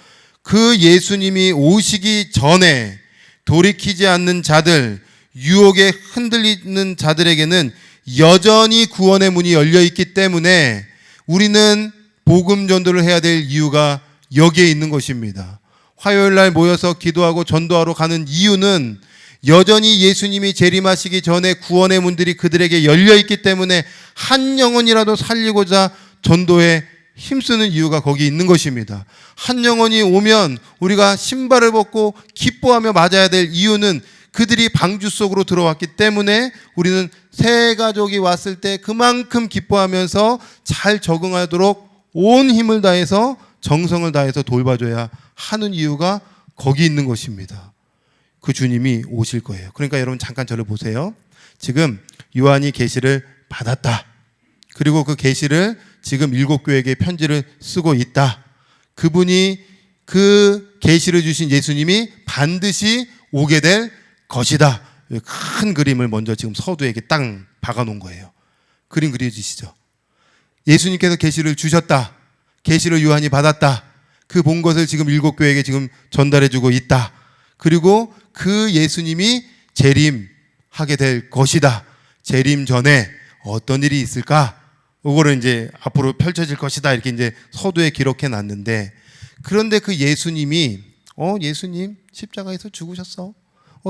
그 예수님이 오시기 전에 돌이키지 않는 자들, 유혹에 흔들리는 자들에게는 여전히 구원의 문이 열려 있기 때문에 우리는 복음 전도를 해야 될 이유가 여기에 있는 것입니다. 화요일 날 모여서 기도하고 전도하러 가는 이유는 여전히 예수님이 재림하시기 전에 구원의 문들이 그들에게 열려 있기 때문에 한 영혼이라도 살리고자 전도에 힘쓰는 이유가 거기 있는 것입니다. 한 영혼이 오면 우리가 신발을 벗고 기뻐하며 맞아야 될 이유는 그들이 방주 속으로 들어왔기 때문에 우리는 새 가족이 왔을 때 그만큼 기뻐하면서 잘 적응하도록 온 힘을 다해서 정성을 다해서 돌봐줘야 하는 이유가 거기 있는 것입니다. 그 주님이 오실 거예요. 그러니까 여러분 잠깐 저를 보세요. 지금 요한이 계시를 받았다. 그리고 그 계시를 지금 7교회에게 편지를 쓰고 있다. 그분이 그 계시를 주신 예수님이 반드시 오게 될 것이다. 큰 그림을 먼저 지금 서두에게 딱 박아놓은 거예요. 그림 그려지시죠? 예수님께서 계시를 주셨다. 계시를 요한이 받았다. 그 본 것을 지금 7교회에게 지금 전달해주고 있다. 그리고 그 예수님이 재림하게 될 것이다. 재림 전에 어떤 일이 있을까? 이거를 이제 앞으로 펼쳐질 것이다. 이렇게 이제 서두에 기록해 놨는데, 그런데 그 예수님이 예수님 십자가에서 죽으셨어.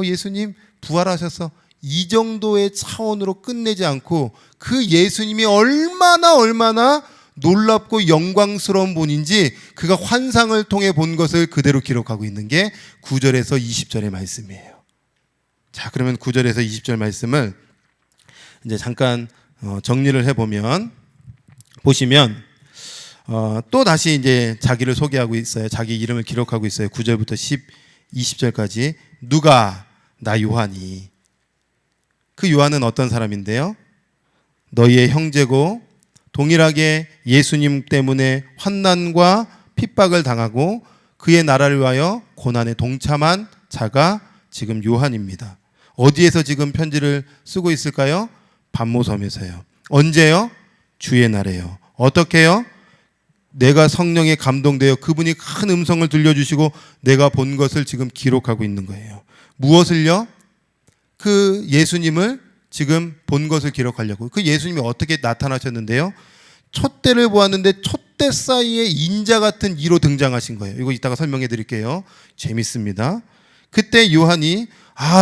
예수님 부활하셨어. 이 정도의 차원으로 끝내지 않고 그 예수님이 얼마나 놀랍고 영광스러운 분인지 그가 환상을 통해 본 것을 그대로 기록하고 있는 게 9절에서 20절의 말씀이에요. 자, 그러면 9절에서 20절 말씀을 이제 잠깐 정리를 해보면, 보시면 또 다시 이제 자기를 소개하고 있어요. 자기 이름을 기록하고 있어요. 9절부터 20절까지. 누가 나 요한이. 그 요한은 어떤 사람인데요? 너희의 형제고 동일하게 예수님 때문에 환난과 핍박을 당하고 그의 나라를 위하여 고난에 동참한 자가 지금 요한입니다. 어디에서 지금 편지를 쓰고 있을까요? 반모섬에서요. 언제요? 주의 날에요. 어떻게요? 내가 성령에 감동되어 그분이 큰 음성을 들려주시고 내가 본 것을 지금 기록하고 있는 거예요. 무엇을요? 그 예수님을 지금 본 것을 기록하려고. 그 예수님이 어떻게 나타나셨는데요? 촛대를 보았는데 촛대 사이에 인자 같은 이로 등장하신 거예요. 이거 이따가 설명해 드릴게요. 재밌습니다. 그때 요한이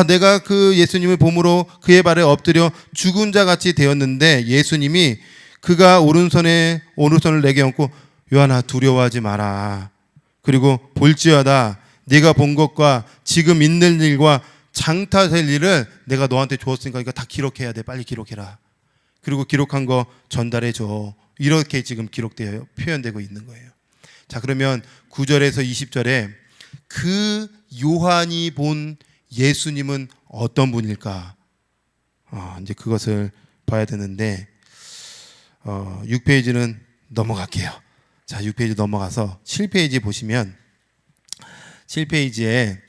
내가 그 예수님을 봄으로 그의 발에 엎드려 죽은 자 같이 되었는데, 예수님이 그가 오른손을 내게 얹고 요한아 두려워하지 마라. 그리고 볼지어다 네가 본 것과 지금 있는 일과 장타될 일을 내가 너한테 주었으니까 이거 다 기록해야 돼. 빨리 기록해라. 그리고 기록한 거 전달해 줘. 이렇게 지금 기록되어 표현되고 있는 거예요. 자, 그러면 9절에서 20절에 그 요한이 본 예수님은 어떤 분일까? 이제 그것을 봐야 되는데 6페이지는 넘어갈게요. 자, 6페이지 넘어가서 7페이지 보시면 7페이지에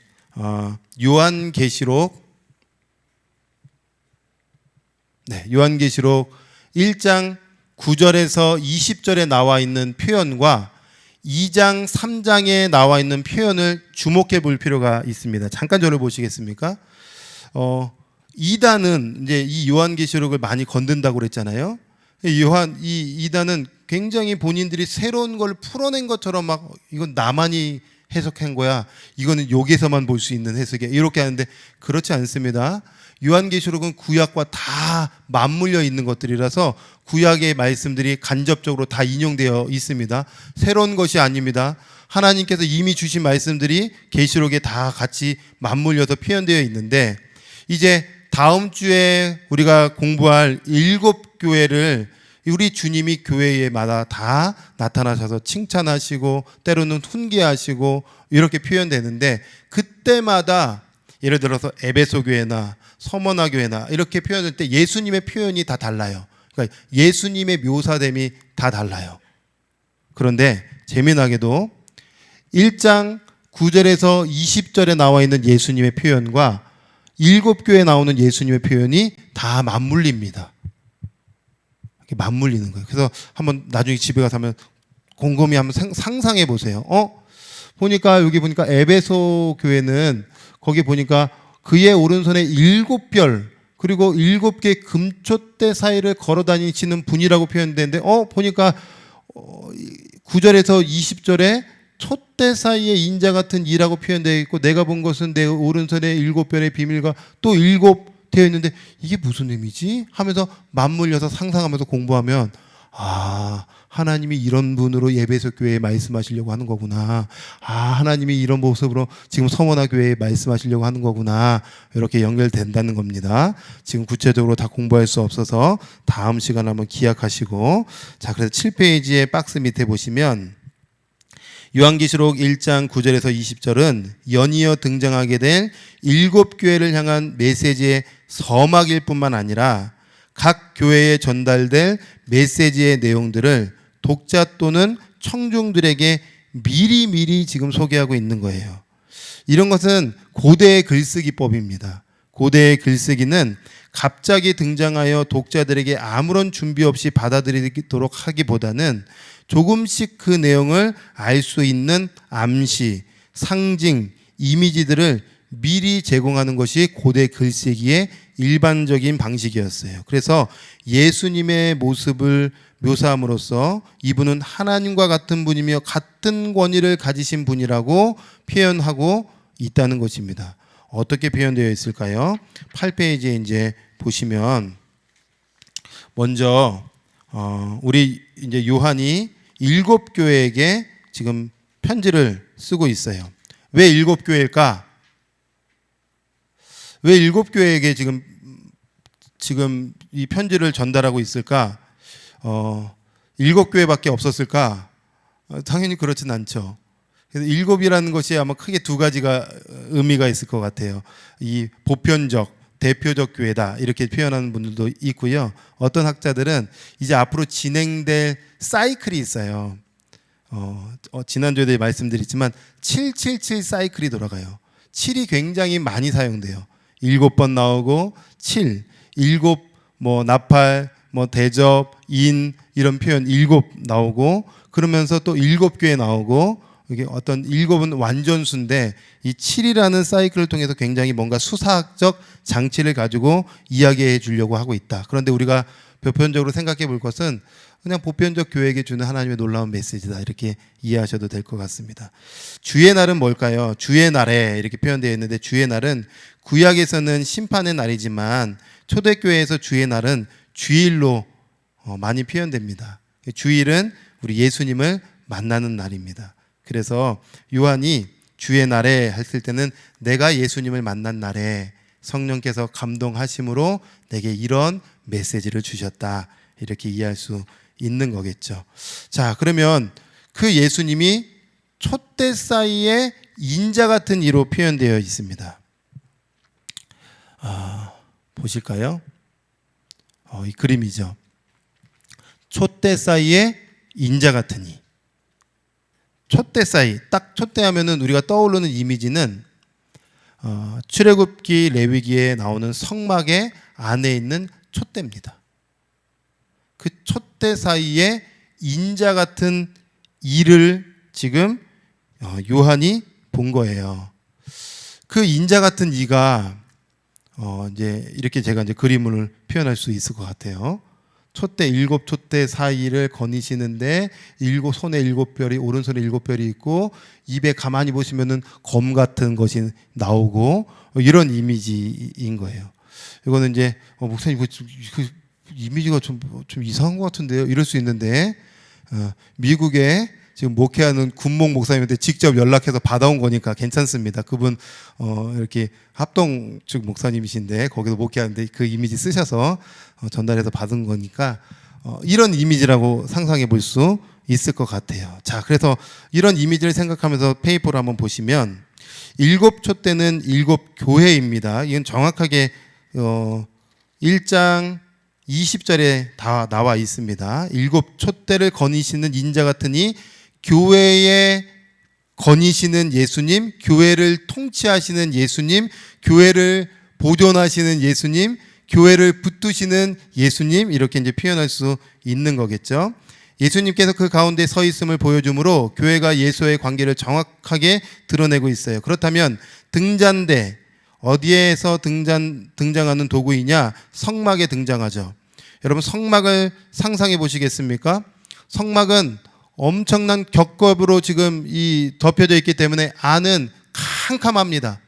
요한계시록 1장 9절에서 20절에 나와 있는 표현과 2장 3장에 나와 있는 표현을 주목해 볼 필요가 있습니다. 잠깐 저를 보시겠습니까? 이단은 이제 이 요한계시록을 많이 건든다고 그랬잖아요. 이단은 굉장히 본인들이 새로운 걸 풀어낸 것처럼 막 이건 나만이 해석한 거야. 이거는 여기서만 볼 수 있는 해석이야. 이렇게 하는데 그렇지 않습니다. 요한계시록은 구약과 다 맞물려 있는 것들이라서 구약의 말씀들이 간접적으로 다 인용되어 있습니다. 새로운 것이 아닙니다. 하나님께서 이미 주신 말씀들이 계시록에 다 같이 맞물려서 표현되어 있는데, 이제 다음 주에 우리가 공부할 7교회를 우리 주님이 교회마다 다 나타나셔서 칭찬하시고 때로는 훈계하시고 이렇게 표현되는데, 그때마다 예를 들어서 에베소 교회나 서머나 교회나 이렇게 표현할 때 예수님의 표현이 다 달라요. 그러니까 예수님의 묘사됨이 다 달라요. 그런데 재미나게도 1장 9절에서 20절에 나와 있는 예수님의 표현과 7교회에 나오는 예수님의 표현이 다 맞물립니다. 이렇게 맞물리는 거예요. 그래서 한번 나중에 집에 가서 한번 곰곰이 한번 상상해 보세요. 보니까 여기 보니까 에베소 교회는 거기 보니까 그의 오른손에 7별 그리고 7개 금촛대 사이를 걸어 다니시는 분이라고 표현되는데 보니까 9절에서 20절에 촛대 사이에 인자 같은 이라고 표현되어 있고, 내가 본 것은 내 오른손에 7별의 비밀과 또 7 되어 있는데 이게 무슨 의미지? 하면서 맞물려서 상상하면서 공부하면 하나님이 이런 분으로 에베소 교회에 말씀하시려고 하는 거구나. 하나님이 이런 모습으로 지금 서머나 교회에 말씀하시려고 하는 거구나. 이렇게 연결된다는 겁니다. 지금 구체적으로 다 공부할 수 없어서 다음 시간에 한번 기약하시고, 자, 그래서 7페이지의 박스 밑에 보시면 요한계시록 1장 9절에서 20절은 연이어 등장하게 될 7교회를 향한 메시지의 서막일 뿐만 아니라 각 교회에 전달될 메시지의 내용들을 독자 또는 청중들에게 미리미리 지금 소개하고 있는 거예요. 이런 것은 고대의 글쓰기법입니다. 고대의 글쓰기는 갑자기 등장하여 독자들에게 아무런 준비 없이 받아들이도록 하기보다는 조금씩 그 내용을 알 수 있는 암시, 상징, 이미지들을 미리 제공하는 것이 고대 글쓰기의 일반적인 방식이었어요. 그래서 예수님의 모습을 묘사함으로써 이분은 하나님과 같은 분이며 같은 권위를 가지신 분이라고 표현하고 있다는 것입니다. 어떻게 표현되어 있을까요? 8페이지에 이제 보시면 먼저 우리 이제 요한이 7교회에게 지금 편지를 쓰고 있어요. 왜 7교회일까? 왜 7교회에게 지금 이 편지를 전달하고 있을까? 7교회밖에 없었을까? 당연히 그렇진 않죠. 그래서 7이라는 것이 아마 크게 두 가지가 의미가 있을 것 같아요. 이 보편적, 대표적 교회다 이렇게 표현하는 분들도 있고요. 어떤 학자들은 이제 앞으로 진행될 사이클이 있어요. 지난주에도 말씀드렸지만 777 사이클이 돌아가요. 7이 굉장히 많이 사용돼요. 7번 나오고 7, 7 뭐 나팔, 뭐 대접, 인 이런 표현 7 나오고 그러면서 또 7교회 나오고 이게 어떤 7은 완전수인데 이 7이라는 사이클을 통해서 굉장히 뭔가 수사학적 장치를 가지고 이야기해 주려고 하고 있다. 그런데 우리가 보편적으로 생각해 볼 것은 그냥 보편적 교회에게 주는 하나님의 놀라운 메시지다 이렇게 이해하셔도 될 것 같습니다. 주의 날은 뭘까요? 주의 날에 이렇게 표현되어 있는데 주의 날은 구약에서는 심판의 날이지만 초대교회에서 주의 날은 주일로 많이 표현됩니다. 주일은 우리 예수님을 만나는 날입니다. 그래서 요한이 주의 날에 했을 때는 내가 예수님을 만난 날에 성령께서 감동하심으로 내게 이런 메시지를 주셨다 이렇게 이해할 수 있는 거겠죠. 자, 그러면 그 예수님이 촛대 사이에 인자 같은 이로 표현되어 있습니다. 보실까요? 이 그림이죠. 촛대 사이에 인자 같은 이. 촛대 사이, 딱 촛대하면은 우리가 떠오르는 이미지는 출애굽기 레위기에 나오는 성막의 안에 있는 촛대입니다. 그 촛대 사이에 인자 같은 이를 지금 요한이 본 거예요. 그 인자 같은 이가 이제 이렇게 제가 이제 그림을 표현할 수 있을 것 같아요. 촛대 7 촛대 사이를 거니시는데 손에 7별이 오른손에 7별이 있고 입에 가만히 보시면은 검 같은 것이 나오고 이런 이미지인 거예요. 이거는 이제 목사님 그 이미지가 좀 이상한 것 같은데요. 이럴 수 있는데 미국에 지금 목회하는 군목 목사님한테 직접 연락해서 받아온 거니까 괜찮습니다. 그분 이렇게 합동 측 목사님이신데 거기서 목회하는데 그 이미지 쓰셔서 전달해서 받은 거니까 이런 이미지라고 상상해 볼 수 있을 것 같아요. 자, 그래서 이런 이미지를 생각하면서 페이퍼를 한번 보시면 7 촛대는 7 교회입니다. 이건 정확하게 1장 20절에 다 나와 있습니다. 7 촛대를 거니시는 인자 같으니 교회에 거니시는 예수님, 교회를 통치하시는 예수님, 교회를 보존하시는 예수님, 교회를 붙드시는 예수님 이렇게 이제 표현할 수 있는 거겠죠. 예수님께서 그 가운데 서 있음을 보여주므로 교회가 예수와의 관계를 정확하게 드러내고 있어요. 그렇다면 등잔대 어디에서 등장하는 도구이냐? 성막에 등장하죠. 여러분 성막을 상상해 보시겠습니까? 성막은 엄청난 겹겹으로 지금 덮여져 있기 때문에 안은 캄캄합니다.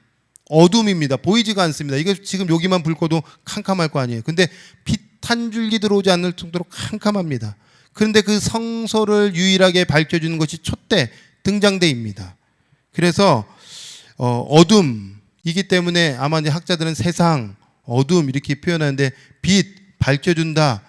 어둠입니다. 보이지가 않습니다. 이거 지금 여기만 불 꺼도 캄캄할 거 아니에요. 근데 빛 한 줄기 들어오지 않을 정도로 캄캄합니다. 그런데 그 성소를 유일하게 밝혀주는 것이 촛대, 등장대입니다. 그래서 어둠이기 때문에 아마 이제 학자들은 세상, 어둠 이렇게 표현하는데 빛, 밝혀준다.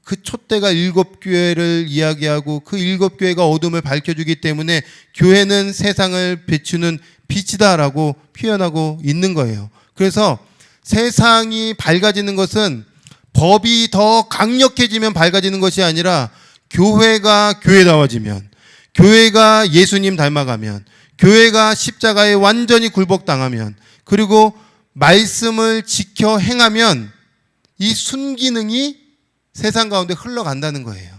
그 촛대가 7교회를 이야기하고 그 7교회가 어둠을 밝혀주기 때문에 교회는 세상을 비추는 빛이다라고 표현하고 있는 거예요. 그래서 세상이 밝아지는 것은 법이 더 강력해지면 밝아지는 것이 아니라 교회가 교회다워지면, 교회가 예수님 닮아가면, 교회가 십자가에 완전히 굴복당하면, 그리고 말씀을 지켜 행하면 이 순기능이 세상 가운데 흘러간다는 거예요.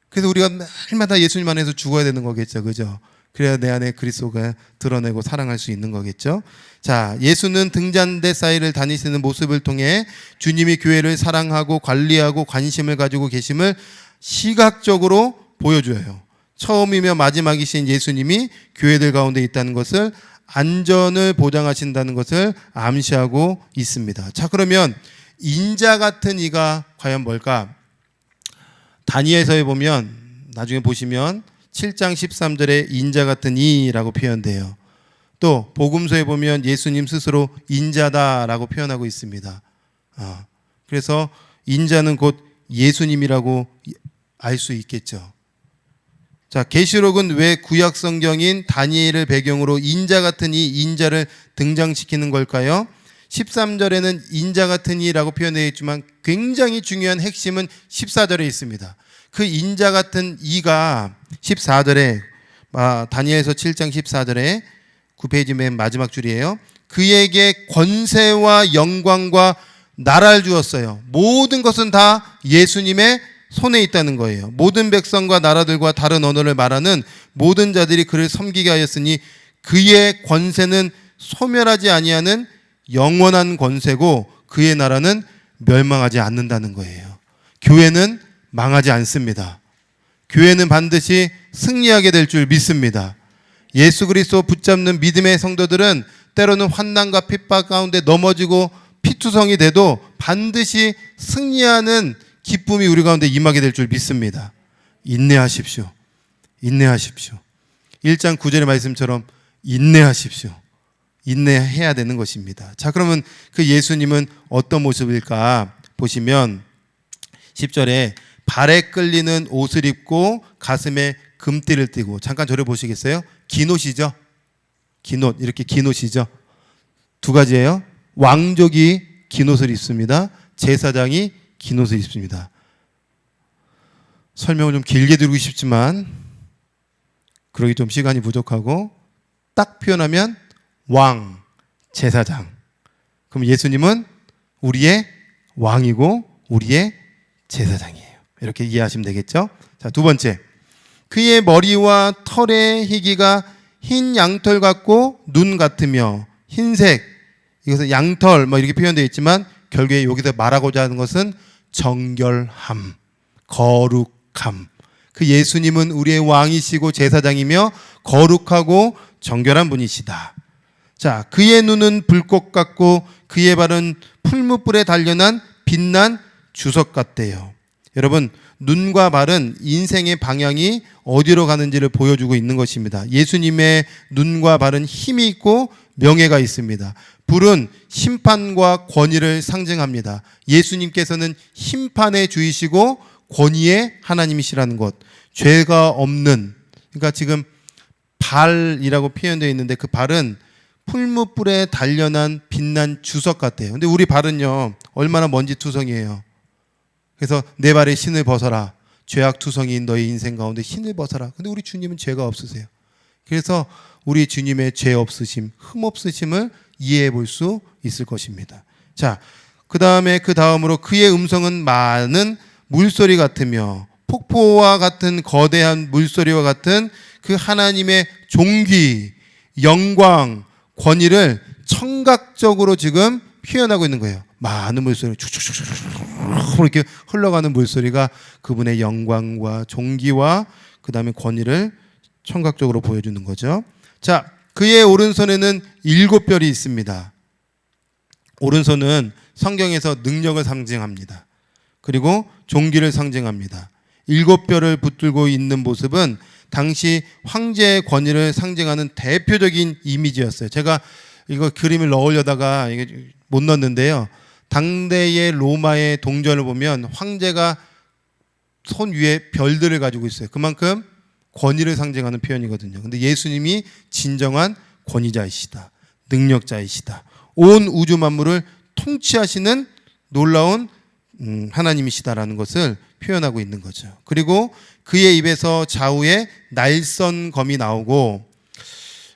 그래서 우리가 날마다 예수님 안에서 죽어야 되는 거겠죠. 그죠? 그래야 내 안에 그리스도가 드러내고 사랑할 수 있는 거겠죠. 자, 예수는 등잔대 사이를 다니시는 모습을 통해 주님이 교회를 사랑하고 관리하고 관심을 가지고 계심을 시각적으로 보여줘요. 처음이며 마지막이신 예수님이 교회들 가운데 있다는 것을, 안전을 보장하신다는 것을 암시하고 있습니다. 자, 그러면 인자 같은 이가 과연 뭘까? 다니엘서에 보면, 나중에 보시면 7장 13절에 인자 같은 이라고 표현돼요. 또 복음서에 보면 예수님 스스로 인자다라고 표현하고 있습니다. 그래서 인자는 곧 예수님이라고 알 수 있겠죠. 자, 계시록은 왜 구약 성경인 다니엘을 배경으로 인자 같은 이 인자를 등장시키는 걸까요? 13절에는 인자 같은 이라고 표현되어 있지만 굉장히 중요한 핵심은 14절에 있습니다. 그 인자 같은 이가 14절에, 다니엘서 7장 14절에 9페이지 맨 마지막 줄이에요. 그에게 권세와 영광과 나라를 주었어요. 모든 것은 다 예수님의 손에 있다는 거예요. 모든 백성과 나라들과 다른 언어를 말하는 모든 자들이 그를 섬기게 하였으니 그의 권세는 소멸하지 아니하는 영원한 권세고 그의 나라는 멸망하지 않는다는 거예요. 교회는 망하지 않습니다. 교회는 반드시 승리하게 될 줄 믿습니다. 예수 그리스도 붙잡는 믿음의 성도들은 때로는 환난과 핍박 가운데 넘어지고 피투성이 돼도 반드시 승리하는 기쁨이 우리 가운데 임하게 될 줄 믿습니다. 인내하십시오. 인내하십시오. 1장 9절의 말씀처럼 인내하십시오. 인내해야 되는 것입니다. 자, 그러면 그 예수님은 어떤 모습일까 보시면 10절에 발에 끌리는 옷을 입고 가슴에 금띠를 띠고, 잠깐 저를 보시겠어요? 긴 옷이죠? 긴 옷, 이렇게 긴 옷이죠? 두 가지예요. 왕족이 긴 옷을 입습니다. 제사장이 긴 옷을 입습니다. 설명을 좀 길게 드리고 싶지만 그러기 좀 시간이 부족하고, 딱 표현하면 왕, 제사장. 그럼 예수님은 우리의 왕이고 우리의 제사장이에요. 이렇게 이해하시면 되겠죠? 자, 두 번째, 그의 머리와 털의 희기가 흰 양털 같고 눈 같으며, 흰색, 이것은 양털 이렇게 표현되어 있지만 결국에 여기서 말하고자 하는 것은 정결함, 거룩함. 그 예수님은 우리의 왕이시고 제사장이며 거룩하고 정결한 분이시다. 자, 그의 눈은 불꽃 같고 그의 발은 풀무불에 단련한 빛난 주석 같대요. 여러분, 눈과 발은 인생의 방향이 어디로 가는지를 보여주고 있는 것입니다. 예수님의 눈과 발은 힘이 있고 명예가 있습니다. 불은 심판과 권위를 상징합니다. 예수님께서는 심판의 주이시고 권위의 하나님이시라는 것. 죄가 없는, 그러니까 지금 발이라고 표현되어 있는데 그 발은 풀무불에 단련한 빛난 주석 같아요. 근데 우리 발은요, 얼마나 먼지투성이에요. 그래서 내 발에 신을 벗어라. 죄악투성이인 너의 인생 가운데 신을 벗어라. 근데 우리 주님은 죄가 없으세요. 그래서 우리 주님의 죄 없으심, 흠 없으심을 이해해 볼 수 있을 것입니다. 자, 그 다음으로 그의 음성은 많은 물소리 같으며, 폭포와 같은 거대한 물소리와 같은 그 하나님의 존귀, 영광, 권위를 청각적으로 지금 표현하고 있는 거예요. 많은 물소리, 쭉쭉쭉쭉 이렇게 흘러가는 물소리가 그분의 영광과 존귀와 그 다음에 권위를 청각적으로 보여주는 거죠. 자, 그의 오른손에는 7별이 있습니다. 오른손은 성경에서 능력을 상징합니다. 그리고 존귀를 상징합니다. 7별을 붙들고 있는 모습은 당시 황제의 권위를 상징하는 대표적인 이미지였어요. 제가 이거 그림을 넣으려다가 이게 못 넣었는데요. 당대의 로마의 동전을 보면 황제가 손 위에 별들을 가지고 있어요. 그만큼 권위를 상징하는 표현이거든요. 근데 예수님이 진정한 권위자이시다. 능력자이시다. 온 우주 만물을 통치하시는 놀라운 하나님이시다라는 것을 표현하고 있는 거죠. 그리고 그의 입에서 좌우에 날선검이 나오고,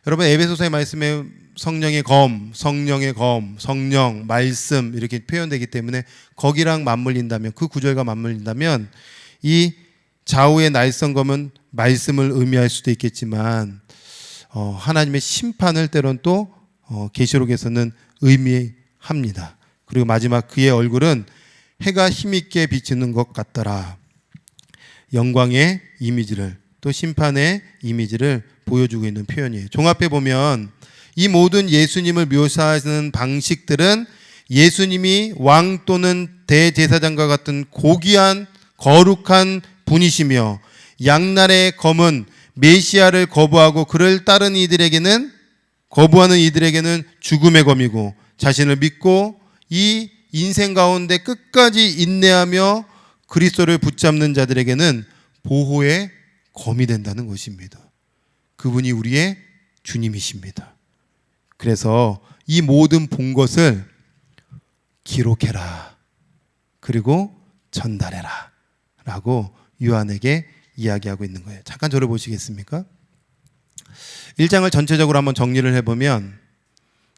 여러분 에베소서의 말씀에 성령의 검, 성령의 검, 성령, 말씀 이렇게 표현되기 때문에 거기랑 맞물린다면, 그 구절과 맞물린다면 이 좌우의 날선검은 말씀을 의미할 수도 있겠지만 하나님의 심판을 때론 또 계시록에서는 의미합니다. 그리고 마지막 그의 얼굴은 해가 힘있게 비치는 것 같더라. 영광의 이미지를 또 심판의 이미지를 보여주고 있는 표현이에요. 종합해 보면 이 모든 예수님을 묘사하는 방식들은 예수님이 왕 또는 대제사장과 같은 고귀한 거룩한 분이시며 양날의 검은 메시아를 거부하고 그를 따르는 거부하는 이들에게는 죽음의 검이고 자신을 믿고 이 인생 가운데 끝까지 인내하며 그리스도를 붙잡는 자들에게는 보호의 검이 된다는 것입니다. 그분이 우리의 주님이십니다. 그래서 이 모든 본 것을 기록해라. 그리고 전달해라. 라고 요한에게 이야기하고 있는 거예요. 잠깐 저를 보시겠습니까? 1장을 전체적으로 한번 정리를 해보면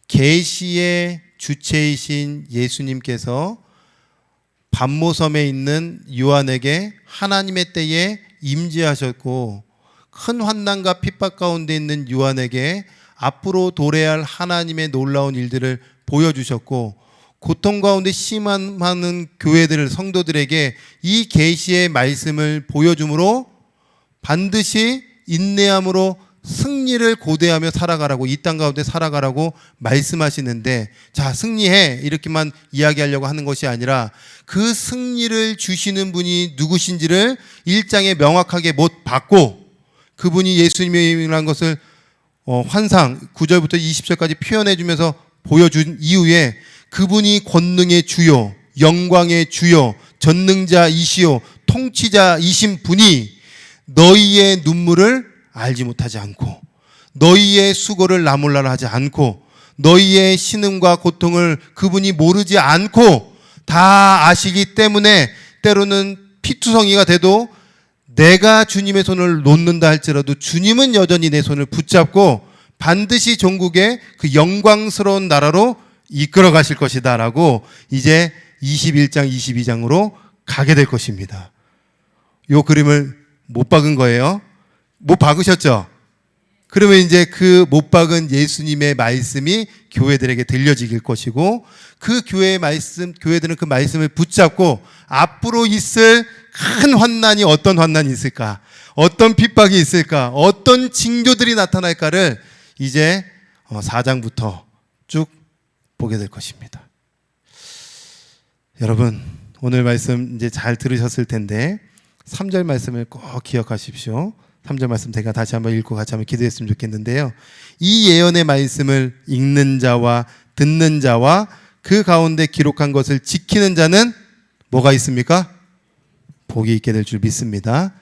계시의 주체이신 예수님께서 반모섬에 있는 요한에게 하나님의 때에 임재하셨고 큰 환난과 핍박 가운데 있는 요한에게 앞으로 도래할 하나님의 놀라운 일들을 보여주셨고 고통 가운데 심한 교회들 성도들에게 이 계시의 말씀을 보여줌으로 반드시 인내함으로 승리를 고대하며 살아가라고 이 땅 가운데 살아가라고 말씀하시는데 자 승리해 이렇게만 이야기하려고 하는 것이 아니라 그 승리를 주시는 분이 누구신지를 1장에 명확하게 못 받고 그분이 예수님이라는 것을 환상 9절부터 20절까지 표현해 주면서 보여준 이후에 그분이 권능의 주요 영광의 주요 전능자이시요 통치자이신 분이 너희의 눈물을 알지 못하지 않고 너희의 수고를 나몰라라 하지 않고 너희의 신음과 고통을 그분이 모르지 않고 다 아시기 때문에 때로는 피투성이가 돼도 내가 주님의 손을 놓는다 할지라도 주님은 여전히 내 손을 붙잡고 반드시 종국의 그 영광스러운 나라로 이끌어 가실 것이다 라고 이제 21장 22장으로 가게 될 것입니다. 이 그림을 못 박은 거예요. 못 박으셨죠? 그러면 이제 그 못 박은 예수님의 말씀이 교회들에게 들려지길 것이고 그 교회들은 그 말씀을 붙잡고 앞으로 있을 큰 환난이 어떤 환난이 있을까? 어떤 핍박이 있을까? 어떤 징조들이 나타날까를 이제 4장부터 쭉 보게 될 것입니다. 여러분 오늘 말씀 이제 잘 들으셨을 텐데 3절 말씀을 꼭 기억하십시오. 3절 말씀 제가 다시 한번 읽고 같이 한번 기도했으면 좋겠는데요. 이 예언의 말씀을 읽는 자와 듣는 자와 그 가운데 기록한 것을 지키는 자는 뭐가 있습니까? 복이 있게 될 줄 믿습니다.